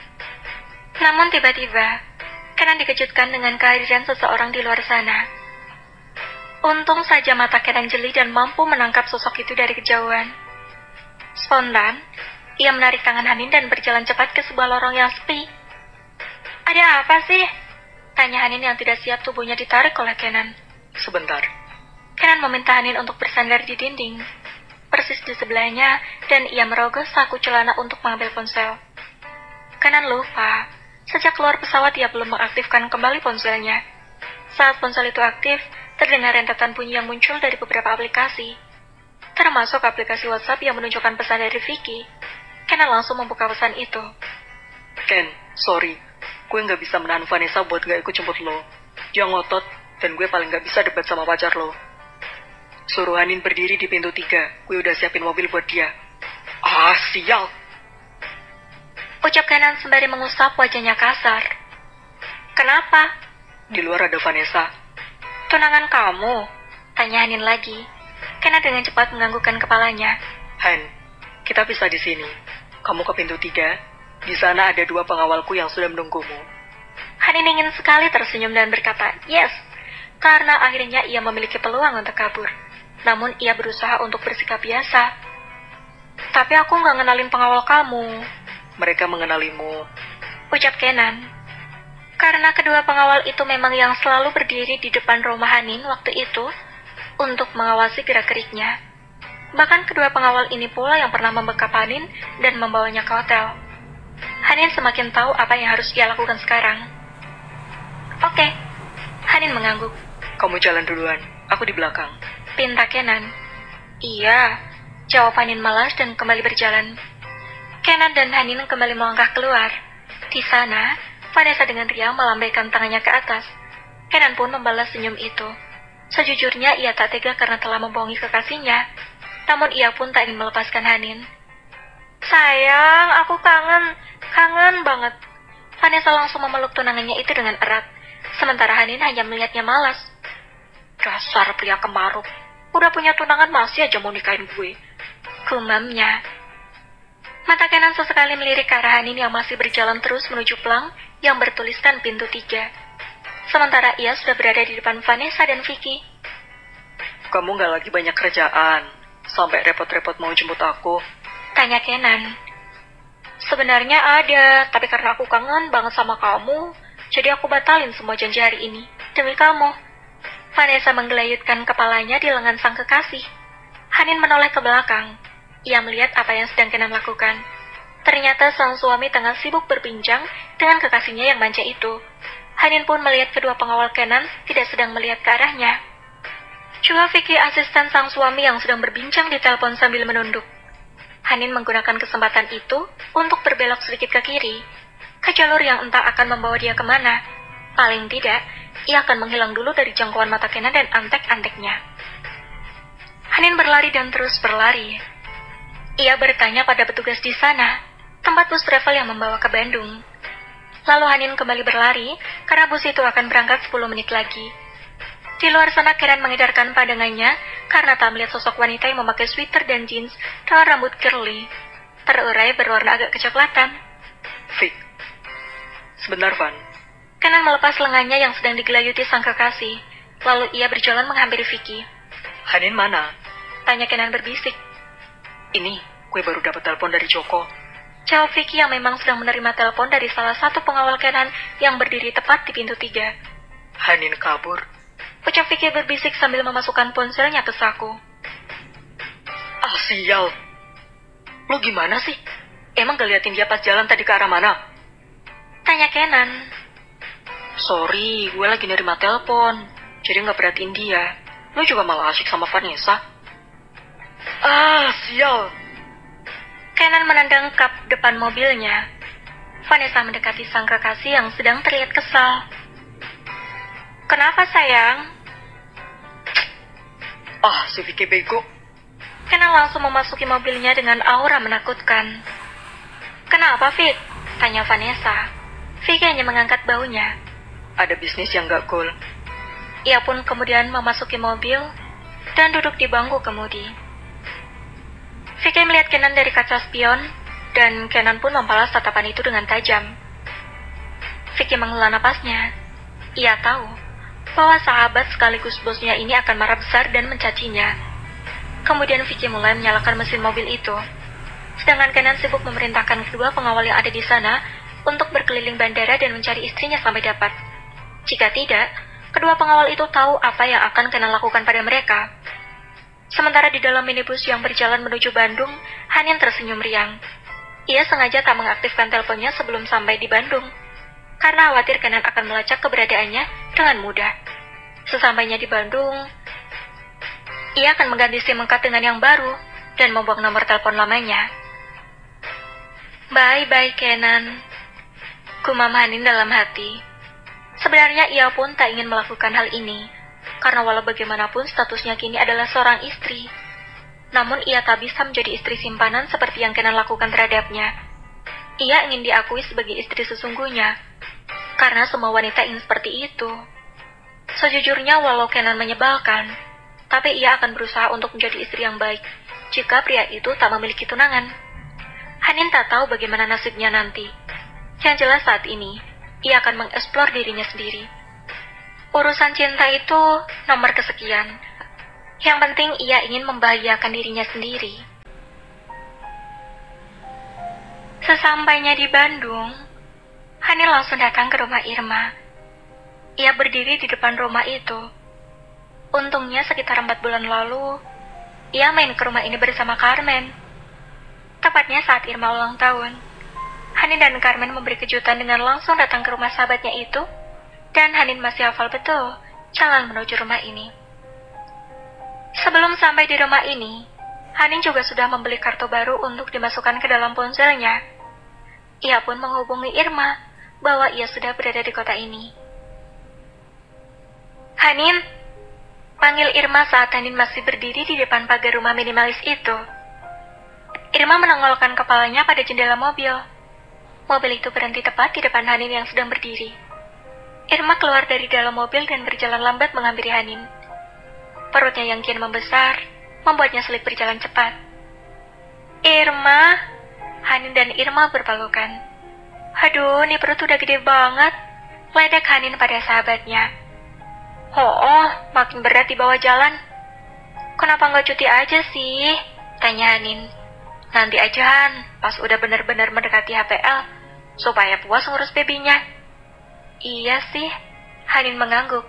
Namun tiba-tiba, Kenan dikejutkan dengan kehadiran seseorang di luar sana. Untung saja mata Kenan jeli dan mampu menangkap sosok itu dari kejauhan. Spontan, ia menarik tangan Hanin dan berjalan cepat ke sebuah lorong yang sepi. Ada apa sih? Tanya Hanin yang tidak siap tubuhnya ditarik oleh Kenan. Sebentar. Kenan meminta Hanin untuk bersandar di dinding, persis di sebelahnya, dan ia merogoh saku celana untuk mengambil ponsel. Kenan lupa, sejak keluar pesawat ia belum mengaktifkan kembali ponselnya. Saat ponsel itu aktif, terdengar rentetan bunyi yang muncul dari beberapa aplikasi, termasuk aplikasi WhatsApp yang menunjukkan pesan dari Vicky. Kenan langsung membuka pesan itu. Ken, sorry. Gue nggak bisa menahan Vanessa buat nggak ikut jemput lo. Dia ngotot, dan gue paling nggak bisa debat sama pacar lo. Suruh Hanin berdiri di pintu 3. Gue udah siapin mobil buat dia. Ah, sial! Ucap Kenan sembari mengusap wajahnya kasar. Kenapa? Di luar ada Vanessa. Tunangan kamu? Tanya Hanin lagi. Kenan dengan cepat menganggukkan kepalanya. Han, kita pisah di sini. Kamu ke pintu 3. Di sana ada 2 pengawalku yang sudah menunggumu. Hanin ingin sekali tersenyum dan berkata, yes, karena akhirnya ia memiliki peluang untuk kabur. Namun ia berusaha untuk bersikap biasa. Tapi aku nggak ngenalin pengawal kamu. Mereka mengenalimu, ucap Kenan. Karena kedua pengawal itu memang yang selalu berdiri di depan rumah Hanin waktu itu untuk mengawasi gerak-geriknya. Bahkan kedua pengawal ini pula yang pernah membekap Hanin dan membawanya ke hotel. Hanin semakin tahu apa yang harus ia lakukan sekarang. Oke, Hanin mengangguk. Kamu jalan duluan, aku di belakang. Pinta Kenan. Iya, jawab Hanin malas dan kembali berjalan. Kenan dan Hanin kembali melangkah keluar. Di sana, Vanessa dengan riang melambaikan tangannya ke atas. Kenan pun membalas senyum itu. Sejujurnya ia tak tega karena telah membohongi kekasihnya. Namun ia pun tak ingin melepaskan Hanin. Sayang, aku kangen banget. Vanessa langsung memeluk tunangannya itu dengan erat. Sementara Hanin hanya melihatnya malas. Dasar pria kemaruk. Udah punya tunangan masih aja mau nikahin gue. Gumamnya. Mata Kenan sesekali melirik ke arah Hanin yang masih berjalan terus menuju pelang yang bertuliskan pintu 3. Sementara ia sudah berada di depan Vanessa dan Vicky. Kamu nggak lagi banyak kerjaan, sampai repot-repot mau jemput aku? Tanya Kenan. Sebenarnya ada, tapi karena aku kangen banget sama kamu, jadi aku batalin semua janji hari ini, demi kamu. Vanessa menggelayutkan kepalanya di lengan sang kekasih. Hanin menoleh ke belakang. Ia melihat apa yang sedang Kenan lakukan. Ternyata sang suami tengah sibuk berbincang dengan kekasihnya yang manja itu. Hanin pun melihat kedua pengawal Kenan tidak sedang melihat ke arahnya. Juga Vicky, asisten sang suami yang sedang berbincang di telepon sambil menunduk. Hanin menggunakan kesempatan itu untuk berbelok sedikit ke kiri, ke jalur yang entah akan membawa dia kemana. Paling tidak, ia akan menghilang dulu dari jangkauan mata Kenan dan antek-anteknya. Hanin berlari dan terus berlari. Ia bertanya pada petugas di sana, tempat bus travel yang membawa ke Bandung. Lalu Hanin kembali berlari, karena bus itu akan berangkat 10 menit lagi. Di luar sana Kenan mengedarkan pandangannya karena tak melihat sosok wanita yang memakai sweater dan jeans dengan rambut curly, terurai berwarna agak kecoklatan. Vic, sebentar Van. Kenan melepas lengannya yang sedang digelayuti sang kekasih, lalu ia berjalan menghampiri Vicky. Hanin mana? Tanya Kenan berbisik. Ini, gue baru dapat telepon dari Joko. Jawab Vicky yang memang sedang menerima telepon dari salah satu pengawal Kenan yang berdiri tepat di pintu 3. Hanin kabur. Ucap Vicky berbisik sambil memasukkan ponselnya ke saku. Ah, sial. Lo gimana sih? Emang gak liatin dia pas jalan tadi ke arah mana? Tanya Kenan. Sorry, gue lagi nerima telepon, jadi gak perhatiin dia. Lu juga malah asyik sama Vanessa. Ah, sial. Kenan menendang kap depan mobilnya. Vanessa mendekati sang kekasih yang sedang terlihat kesal. Kenapa sayang? Ah, si Vicky bego. Kenan langsung memasuki mobilnya dengan aura menakutkan. Kenapa, Vic? Tanya Vanessa. Vicky hanya mengangkat baunya. Ada bisnis yang gak cool. Ia pun kemudian memasuki mobil dan duduk di bangku kemudi. Vicky melihat Kenan dari kaca spion, dan Kenan pun membalas tatapan itu dengan tajam. Vicky menghela napasnya. Ia tahu bahwa sahabat sekaligus bosnya ini akan marah besar dan mencacinya. Kemudian Vicky mulai menyalakan mesin mobil itu. Sedangkan Kenan sibuk memerintahkan kedua pengawal yang ada di sana untuk berkeliling bandara dan mencari istrinya sampai dapat. Jika tidak, kedua pengawal itu tahu apa yang akan Kenan lakukan pada mereka. Sementara di dalam minibus yang berjalan menuju Bandung, Hanin tersenyum riang. Ia sengaja tak mengaktifkan teleponnya sebelum sampai di Bandung, karena khawatir Kenan akan melacak keberadaannya dengan mudah. Sesampainya di Bandung, ia akan mengganti SIM card dengan yang baru dan membuang nomor telepon lamanya. Bye-bye Kenan, gumam Hanin dalam hati. Sebenarnya ia pun tak ingin melakukan hal ini, karena walau bagaimanapun statusnya kini adalah seorang istri. Namun ia tak bisa menjadi istri simpanan seperti yang Kenan lakukan terhadapnya. Ia ingin diakui sebagai istri sesungguhnya, karena semua wanita ingin seperti itu. Sejujurnya walau Kenan menyebalkan, tapi ia akan berusaha untuk menjadi istri yang baik jika pria itu tak memiliki tunangan. Hanin tak tahu bagaimana nasibnya nanti. Yang jelas saat ini, ia akan mengeksplor dirinya sendiri. Urusan cinta itu nomor kesekian. Yang penting ia ingin membahagiakan dirinya sendiri. Sesampainya di Bandung, Hanin langsung datang ke rumah Irma. Ia berdiri di depan rumah itu. Untungnya sekitar 4 bulan lalu, ia main ke rumah ini bersama Carmen. Tepatnya saat Irma ulang tahun. Hanin dan Carmen memberi kejutan dengan langsung datang ke rumah sahabatnya itu, dan Hanin masih hafal betul jalan menuju rumah ini. Sebelum sampai di rumah ini, Hanin juga sudah membeli kartu baru untuk dimasukkan ke dalam ponselnya. Ia pun menghubungi Irma bahwa ia sudah berada di kota ini. Hanin, panggil Irma saat Hanin masih berdiri di depan pagar rumah minimalis itu. Irma menongolkan kepalanya pada jendela mobil. Mobil itu berhenti tepat di depan Hanin yang sedang berdiri. Irma keluar dari dalam mobil dan berjalan lambat menghampiri Hanin. Perutnya yang kian membesar membuatnya sulit berjalan cepat. Irma, Hanin dan Irma berpelukan. Aduh, ini perut udah gede banget. Ledek Hanin pada sahabatnya. Oh, makin berat di bawah jalan. Kenapa nggak cuti aja sih? Tanya Hanin. Nanti aja Han, pas udah benar-benar mendekati HPL, supaya puas ngurus babynya. Iya sih, Hanin mengangguk.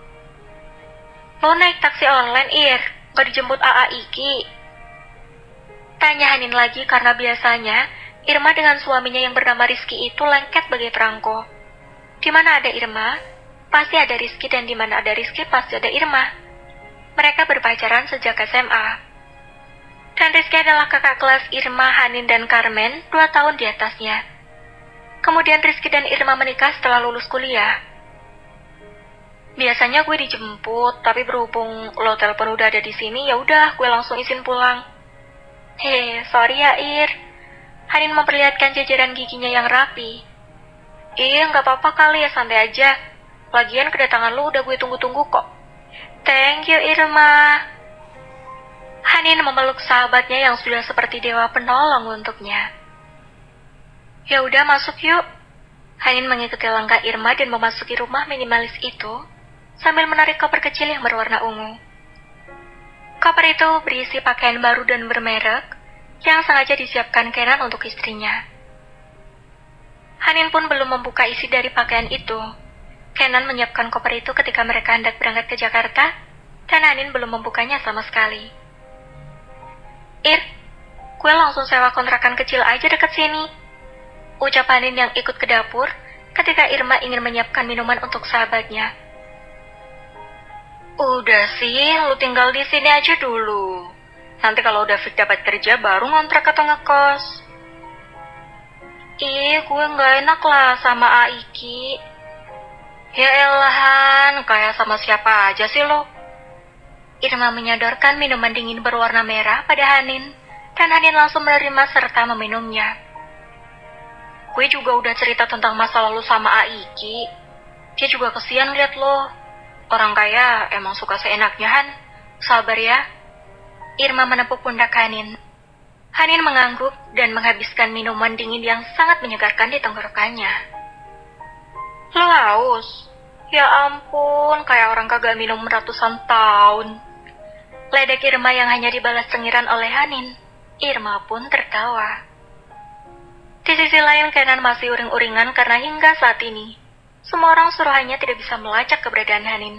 Lo naik taksi online, Ir? Gak dijemput AA Iki? Tanya Hanin lagi karena biasanya Irma dengan suaminya yang bernama Rizky itu lengket bagai perangko. Di mana ada Irma, pasti ada Rizky, dan di mana ada Rizky pasti ada Irma. Mereka berpacaran sejak SMA. Dan Rizky adalah kakak kelas Irma, Hanin, dan Carmen 2 tahun di atasnya. Kemudian Rizky dan Irma menikah setelah lulus kuliah. Biasanya gue dijemput, tapi berhubung lo telepon udah ada di sini, ya udah gue langsung izin pulang. Sorry ya Ir. Hanin memperlihatkan jajaran giginya yang rapi. Nggak apa-apa kali ya, santai aja. Lagian kedatangan lo udah gue tunggu-tunggu kok. Thank you Irma. Hanin memeluk sahabatnya yang sudah seperti dewa penolong untuknya. Ya udah masuk yuk. Hanin mengikuti langkah Irma dan memasuki rumah minimalis itu sambil menarik koper kecil yang berwarna ungu. Koper itu berisi pakaian baru dan bermerek yang sengaja disiapkan Kenan untuk istrinya. Hanin pun belum membuka isi dari pakaian itu. Kenan menyiapkan koper itu ketika mereka hendak berangkat ke Jakarta, dan Hanin belum membukanya sama sekali. Ir, gue langsung sewa kontrakan kecil aja deket sini. Ucap Hanin yang ikut ke dapur ketika Irma ingin menyiapkan minuman untuk sahabatnya. Udah sih, lu tinggal di sini aja dulu. Nanti kalau udah Fik dapat kerja baru ngontrak atau ngekos. Ih, gue gak enak lah sama Aiki. Ya elahan, kayak sama siapa aja sih lo? Irma menyodorkan minuman dingin berwarna merah pada Hanin, dan Hanin langsung menerima serta meminumnya. Gue juga udah cerita tentang masa lalu sama Aiki. Dia juga kesian liat lo. Orang kaya emang suka seenaknya, Han. Sabar ya. Irma menepuk pundak Hanin. Hanin mengangguk dan menghabiskan minuman dingin yang sangat menyegarkan di tenggorokannya. Lo haus? Ya ampun, kayak orang kagak minum ratusan tahun. Ledek Irma yang hanya dibalas cengiran oleh Hanin. Irma pun tertawa. Di sisi lain, Kenan masih uring-uringan karena hingga saat ini, semua orang suruhannya tidak bisa melacak keberadaan Hanin.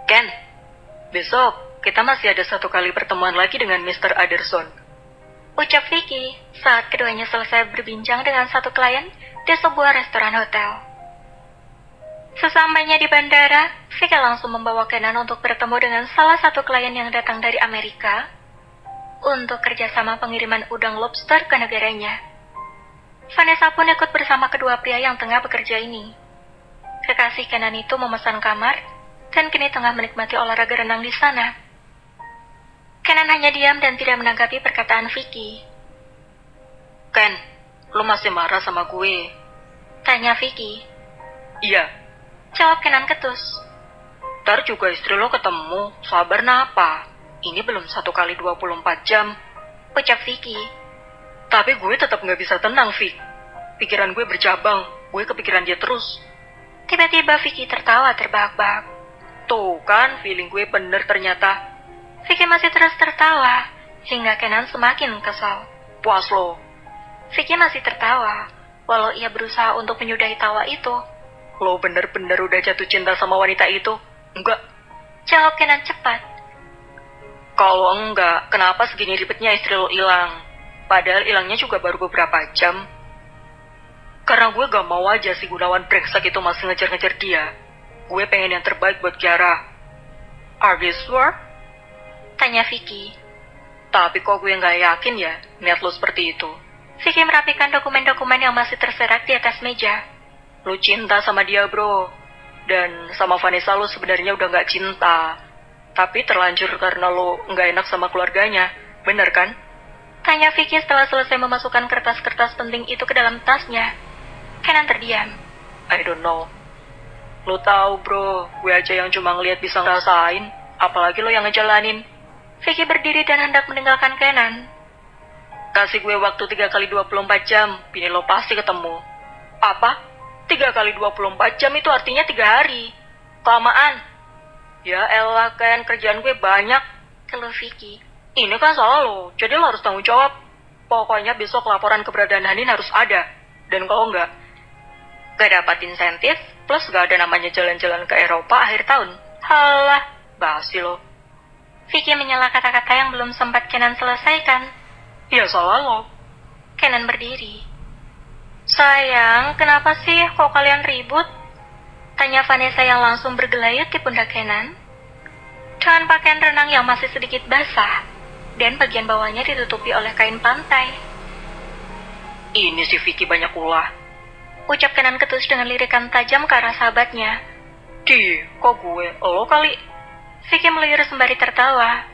Ken, besok kita masih ada satu kali pertemuan lagi dengan Mr. Anderson. Ucap Vicky saat keduanya selesai berbincang dengan satu klien di sebuah restoran hotel. Sesampainya di bandara, Vicky langsung membawa Kenan untuk bertemu dengan salah satu klien yang datang dari Amerika untuk kerjasama pengiriman udang lobster ke negaranya. Vanessa pun ikut bersama kedua pria yang tengah bekerja ini. Kekasih Kenan itu memesan kamar dan kini tengah menikmati olahraga renang di sana. Kenan hanya diam dan tidak menanggapi perkataan Vicky. Ken, lu masih marah sama gue? Tanya Vicky. Iya. Jawab Kenan ketus. Ntar juga istri lo ketemu, sabar napa? Ini belum 1 kali 24 jam. Ucap Vicky. Tapi gue tetap gak bisa tenang, Vic. Pikiran gue bercabang, gue kepikiran dia terus. Tiba-tiba Vicky tertawa terbahak-bahak. Tuh kan, feeling gue bener ternyata. Vicky masih terus tertawa, hingga Kenan semakin kesal. Puas lo. Vicky masih tertawa, walau ia berusaha untuk menyudahi tawa itu. Lo bener-bener udah jatuh cinta sama wanita itu? Enggak. Jawab Kenan cepat. Kalau enggak, kenapa segini ribetnya istri lo hilang? Padahal hilangnya juga baru beberapa jam. Karena gue gak mau aja si Gunawan brengsek itu masih ngejar-ngejar dia. Gue pengen yang terbaik buat Kiara. Are you sure? Tanya Vicky. Tapi kok gue gak yakin ya, niat lo seperti itu. Vicky merapikan dokumen-dokumen yang masih terserak di atas meja. Lo cinta sama dia, bro. Dan sama Vanessa lo sebenarnya udah gak cinta. Tapi terlanjur karena lo gak enak sama keluarganya. Bener kan? Tanya Vicky setelah selesai memasukkan kertas-kertas penting itu ke dalam tasnya. Kenan terdiam. I don't know. Lo tahu bro, gue aja yang cuma ngeliat bisa ngerasain. Apalagi lo yang ngejalanin. Vicky berdiri dan hendak meninggalkan Kenan. Kasih gue waktu 3 kali 24 jam, bini lo pasti ketemu. Apa? 3 kali 24 jam itu artinya 3 hari. Kelamaan. Ya elah Ken, kerjaan gue banyak. Keluh Vicky. Ini kan salah lo, jadi lo harus tanggung jawab. Pokoknya besok laporan keberadaan Hanin harus ada. Dan kalau enggak, gak dapat insentif, plus gak ada namanya jalan-jalan ke Eropa akhir tahun. Halah, basi lo. Vicky menyela kata-kata yang belum sempat Kenan selesaikan. Ya salah lo. Kenan berdiri. Sayang, kenapa sih kok kalian ribut? Tanya Vanessa yang langsung bergelayut di pundak Kenan. Dengan pakaian renang yang masih sedikit basah, dan bagian bawahnya ditutupi oleh kain pantai. Ini si Vicky banyak ulah. Ucap Kenan ketus dengan lirikan tajam ke arah sahabatnya. Kok gue? Lo kali? Vicky meluyur sembari tertawa.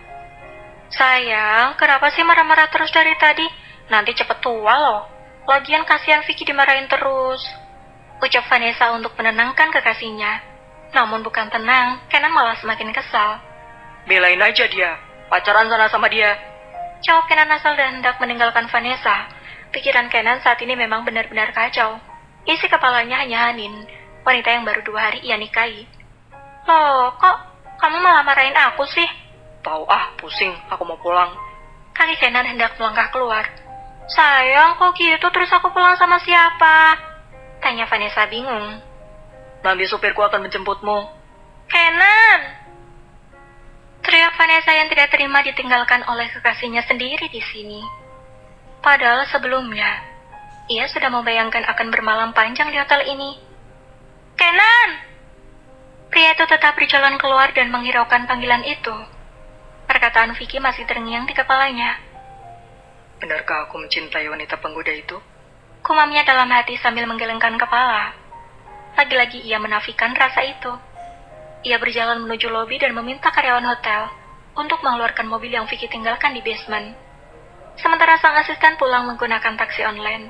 Sayang, kenapa sih marah-marah terus dari tadi? Nanti cepet tua loh. Lagian kasihan Vicky dimarahin terus. Ucap Vanessa untuk menenangkan kekasihnya. Namun bukan tenang, Kenan malah semakin kesal. Belain aja dia. Pacaran sana sama dia. Jawab Kenan asal dan hendak meninggalkan Vanessa. Pikiran Kenan saat ini memang benar-benar kacau. Isi kepalanya hanya Hanin, wanita yang baru 2 hari ia nikahi. Loh, kok kamu malah marahin aku sih? Tahu pusing, aku mau pulang. Kaki Kenan hendak melangkah keluar. Sayang, kok gitu terus aku pulang sama siapa? Tanya Vanessa bingung. Nanti supirku akan menjemputmu. Kenan! Teriak Vanessa yang tidak terima ditinggalkan oleh kekasihnya sendiri di sini. Padahal sebelumnya, Ia sudah membayangkan akan bermalam panjang di hotel ini. Kenan! Pria itu tetap berjalan keluar dan menghiraukan panggilan itu. Perkataan Vicky masih terngiang di kepalanya. Benarkah aku mencintai wanita penggoda itu? Kumamnya dalam hati sambil menggelengkan kepala. Lagi-lagi ia menafikan rasa itu. Ia berjalan menuju lobi dan meminta karyawan hotel untuk mengeluarkan mobil yang Vicky tinggalkan di basement. Sementara sang asisten pulang menggunakan taksi online.